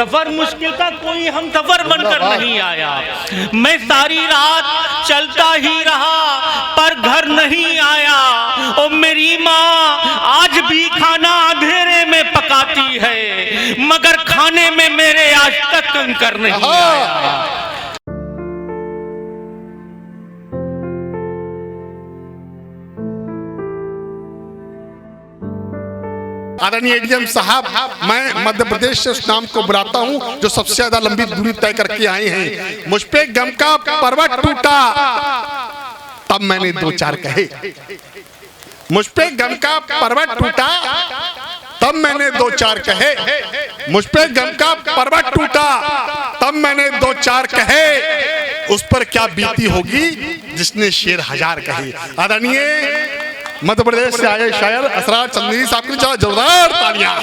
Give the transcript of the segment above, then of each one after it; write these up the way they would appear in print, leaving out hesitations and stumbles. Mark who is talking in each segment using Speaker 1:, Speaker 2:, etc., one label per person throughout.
Speaker 1: सफर मुश्किल था, कोई हम सफर बनकर नहीं आया। मैं सारी रात चलता ही रहा पर घर नहीं आया। ओ मेरी माँ आज भी खाना अंधेरे में पकाती है, मगर खाने में मेरे आज तक कंकर नहीं आया।
Speaker 2: आदरणीय एडीएम साहब, मैं मध्य प्रदेश से उस नाम को बुलाता हूँ जो सबसे ज्यादा लंबी दूरी तय करके आए हैं। मुझ पे गम का पर्वत टूटा तब मैंने दो चार कहे, मुझ पे गम का पर्वत टूटा तब मैंने दो चार कहे, मुझ पे गम का पर्वत टूटा तब मैंने दो चार कहे, उस पर क्या बीती होगी जिसने शेर हजार कहे। आदरणीय मध्य प्रदेश से आए शायर असरार चंदेरी साहब की जोरदार तालियां।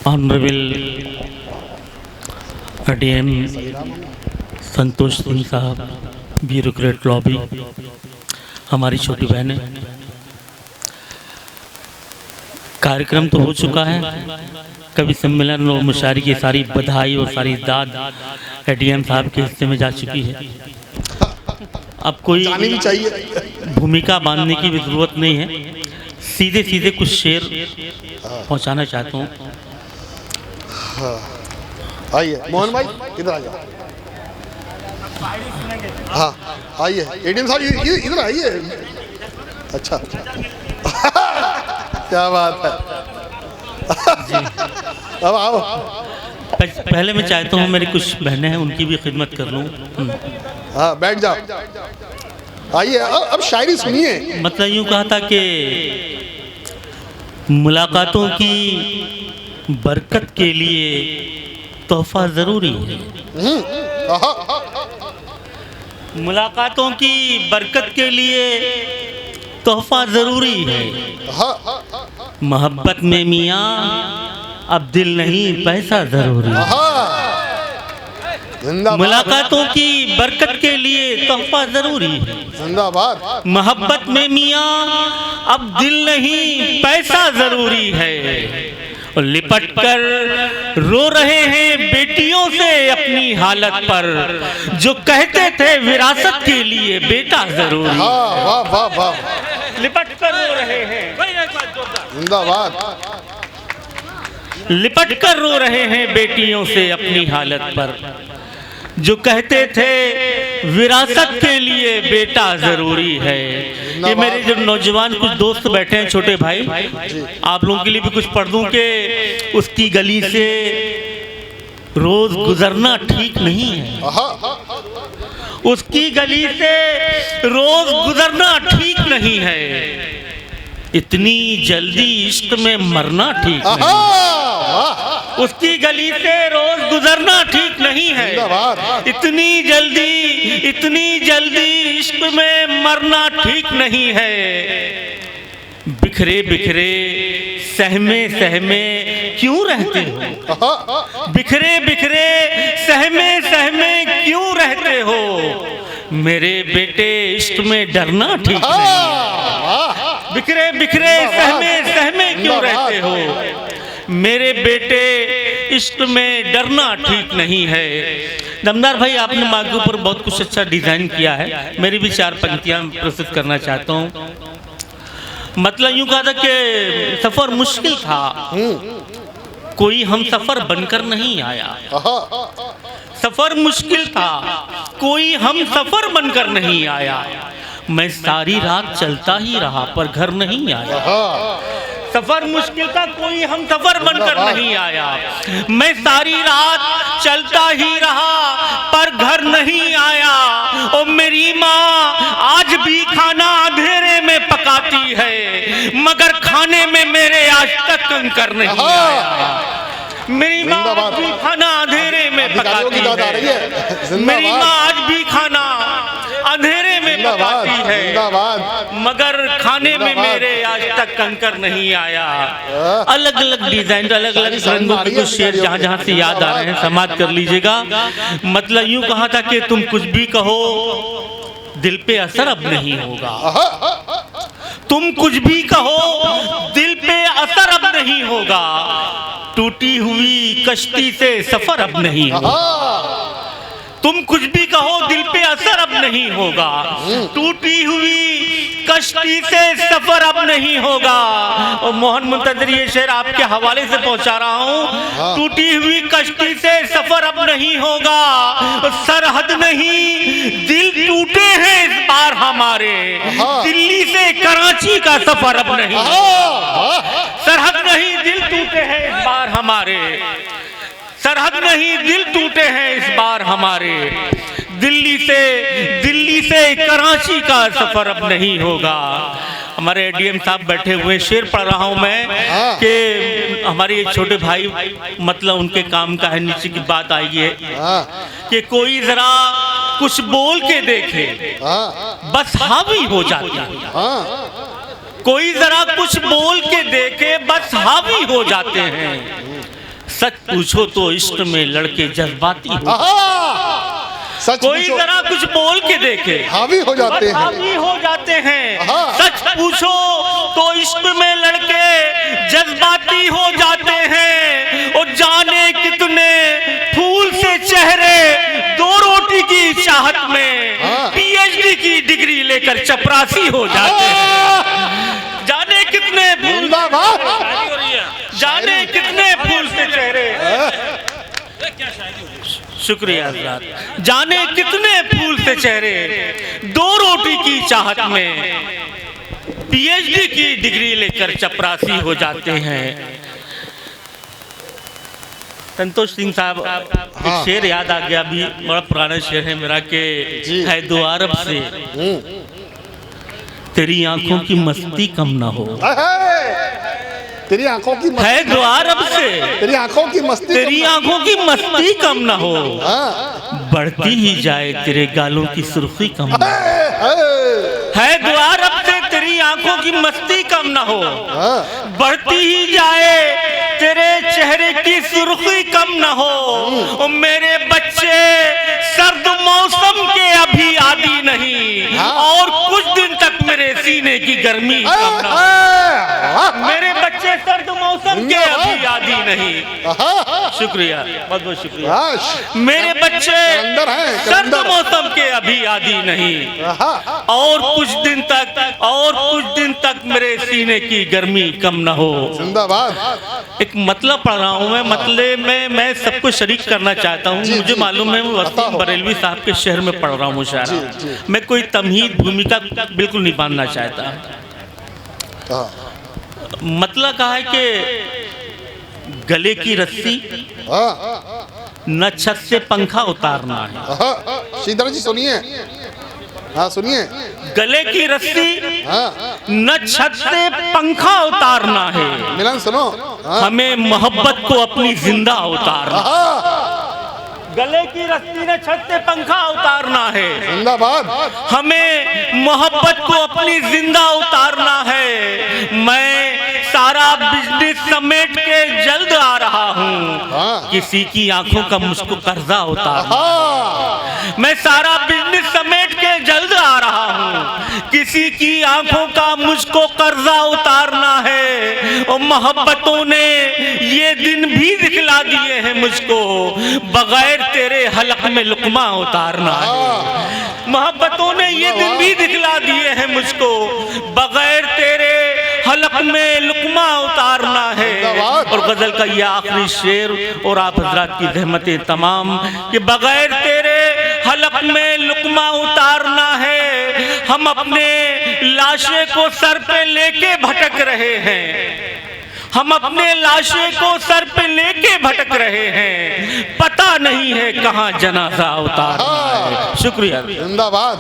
Speaker 1: ऑनरेबल एडीएम संतोष सिंह साहब, ब्यूरोक्रेट लॉबी, हमारी छोटी बहनें, कार्यक्रम तो हो चुका है। कवि सम्मेलन और मुशायरे की सारी बधाई और सारी दाद एडीएम साहब के हिस्से में जा चुकी है। अब कोई
Speaker 2: भी चाहिए,
Speaker 1: भूमिका बांधने की भी जरूरत नहीं है, सीधे सीधे कुछ शेर पहुंचाना चाहता हूँ।
Speaker 2: आइए मोहन भाई, इधर आ जाओ। हाँ आइए एडीएम साहब, इधर आइए। अच्छा क्या बात है जी। अब आओ।
Speaker 1: पहले मैं चाहता हूँ मेरी कुछ बहनें हैं उनकी भी खिदमत कर लूँ।
Speaker 2: हाँ बैठ जाओ। आइए अब शायरी सुनिए।
Speaker 1: मतलब यूँ कहा था कि मुलाकातों की बरकत के लिए तोहफा ज़रूरी है। मुलाकातों की बरकत के लिए तोहफा ज़रूरी है। मोहब्बत में मियाँ अब दिल नहीं पैसा ज़रूरी है। मुलाकातों की बरकत के लिए तोहफा ज़रूरी है।
Speaker 2: जिंदाबाद।
Speaker 1: मोहब्बत में मियाँ अब दिल नहीं पैसा ज़रूरी है। और लिपट कर रो रहे हैं बेटियों से अपनी हालत पर, जो कहते थे विरासत के लिए बेटा जरूरी।
Speaker 2: वाह वाह वाह।
Speaker 1: लिपट कर रो रहे हैं,
Speaker 2: जिंदाबाद।
Speaker 1: लिपट कर रो रहे हैं बेटियों से अपनी हालत पर, जो कहते थे विरासत के लिए बेटा जरूरी है। ये मेरे जो नौजवान कुछ दोस्त बैठे हैं, छोटे भाई, आप लोगों के लिए भी कुछ पढ़ दूं कि उसकी गली से रोज गुजरना ठीक नहीं है। उसकी गली से रोज गुजरना ठीक नहीं है। इतनी जल्दी इश्क में मरना ठीक नहीं है। उसकी गली से रोज गुजरना ठीक नहीं है। इतनी जल्दी इश्क में मरना ठीक नहीं है। बिखरे बिखरे सहमे क्यों रहते हो? बिखरे बिखरे सहमे क्यों रहते हो? मेरे बेटे इश्क में डरना ठीक नहीं है। बिखरे बिखरे सहमे क्यों रहते हो? मेरे बेटे इश्क में डरना ठीक नहीं है। दमदार भाई, आपने माँ के ऊपर बहुत कुछ अच्छा डिजाइन किया है। मेरी भी चार पंक्तियां प्रस्तुत करना चाहता हूँ। मतलब यूं कहा था कि सफर मुश्किल था, कोई हम सफर बनकर नहीं आया। सफर मुश्किल था, कोई हम सफर बनकर नहीं आया। मैं सारी रात चलता ही रहा पर घर नहीं आया। सफर मुश्किल था, कोई हम सफर बनकर नहीं आया। मैं सारी रात चलता ही रहा पर घर नहीं आया। ओ मेरी माँ आज भी खाना अंधेरे में पकाती है, मगर खाने में मेरे आज तक कंकर नहीं आया। मेरी माँ आज भी खाना अंधेरे में पकाती है। मेरी माँ आज भी खाना अंधेरे में पकाती है, मगर खाने में मेरे आज तक कंकर नहीं आया। अलग अलग डिजाइन, अलग अलग रंगों के कुछ शेर जहाँ जहाँ से याद आ रहे हैं समाप्त कर लीजिएगा। मतलब यूं कहा था कि तुम कुछ भी कहो, दिल पे असर अब नहीं होगा। तुम कुछ भी कहो, दिल पे असर अब नहीं होगा। टूटी हुई कश्ती से सफर अब नहीं होगा। तुम कुछ भी कहो, दिल पे असर अब नहीं होगा। टूटी हुई कश्ती से सफर अब नहीं होगा। और मोहन मुंतजर ये शेर आपके हवाले से पहुंचा रहा हूं। टूटी हुई कश्ती से सफर अब नहीं होगा। सरहद नहीं, दिल टूटे हैं इस बार हमारे। दिल्ली से कराची का सफर अब नहीं। सरहद नहीं, दिल टूटे हैं इस बार हमारे। सरहद नहीं, दिल टूटे हैं इस बार हमारे। दिल्ली से कराची का सफर अब नहीं होगा। हमारे एडीएम साहब बैठे हुए, शेर पढ़ रहा हूं मैं कि हमारे एक छोटे भाई, मतलब उनके काम का है, नीचे की बात आई है कि कोई जरा कुछ बोल के देखे बस हावी हो जाती है। कोई जरा कुछ बोल के देखे बस हावी हो जाते हैं। सच पूछो तो इश्क में लड़के जज्बाती हो। कोई जरा कुछ बोल के देखे
Speaker 2: हावी हो जाते हैं।
Speaker 1: हावी हो जाते हैं। सच पूछो तो इश्क में लड़के जज्बाती हो जाते हैं। और जाने कितने फूल से चेहरे दो रोटी की चाहत में पीएचडी की डिग्री लेकर चपरासी हो जाते हैं। जाने कितने फूल, जाने कितने फूल से चेहरे, शुक्रिया हज़रात, जाने कितने फूल से चेहरे दो रोटी की चाहत में पीएचडी की डिग्री लेकर चपरासी हो जाते हैं। संतोष सिंह साहब, एक शेर याद आ गया, अभी बड़ा पुराना शेर है मेरा के है दो अरब से तेरी आंखों की मस्ती कम ना हो।
Speaker 2: तेरी आंखों की मस्ती,
Speaker 1: है दो अरब से
Speaker 2: तेरी आंखों की मस्ती,
Speaker 1: तेरी आंखों की मस्ती कम ना हो। बढ़ती ही जाए तेरे गालों की सुर्खी कम ना हो। है दो अरब से तेरी आंखों की मस्ती कम ना हो। बढ़ती ही जाए तेरे चेहरे की सुर्खी कम ना हो। और मेरे बच्चे सर्द मौसम के अभी आदी नहीं, और कुछ दिन तक मेरे सीने की गर्मी कम ना हो। मेरे बच्चे सर्द मौसम के अभी आदी नहीं। शुक्रिया, बहुत बहुत शुक्रिया। मेरे बच्चे सर्द मौसम के अभी आदी नहीं, और कुछ दिन तक मेरे सीने की गर्मी कम न हो।
Speaker 2: जिंदाबाद।
Speaker 1: एक मतलब पढ़ रहा हूँ मैं, मतलब में मैं सबको शरीक करना चाहता हूँ। मुझे मालूम है मैं वसीम बरेलवी साहब के शहर में पढ़ रहा हूँ मुशायरा। मैं कोई तमहीद भूमिका बिल्कुल नहीं बांधना चाहता। मतलब कहा है कि गले की रस्सी न छत से पंखा उतारना है।
Speaker 2: श्रीधर जी सुनिए, हाँ सुनिए।
Speaker 1: गले की रस्सी न छत से पंखा उतारना है।
Speaker 2: मिलन सुनो,
Speaker 1: हमें मोहब्बत को अपनी जिंदा उतारना। गले की रस्सी न छत से पंखा उतारना है।
Speaker 2: जिंदाबाद।
Speaker 1: हमें मोहब्बत को अपनी जिंदा उतारना है। मैं सारा बिजनेस समेट के जल्द आ रहा हूँ। किसी की आंखों का मुझको कर्जा उतारना। मैं सारा बिजनेस समेट के जल्द आ रहा हूँ। किसी की आंखों का मुझको कर्जा उतारना है। और मोहब्बतों ने ये दिन भी दिखला दिए हैं मुझको, बगैर तेरे हलक में लुकमा उतारना है। मोहब्बतों ने ये दिन भी दिखला दिए हैं मुझको, बगैर तेरे हलक में लुकमा उतारना है। और गजल का ये आखिरी शेर, और आप हजरात की रहमतें तमाम, कि बगैर तेरे हलक में लुकमा उतारना है। हम अपने लाशे को सर पे लेके भटक रहे हैं। हम अपने लाशे को सर पे लेके भटक रहे हैं। पता नहीं है कहाँ जनाजा उतारना है। शुक्रिया।
Speaker 2: जिंदाबाद।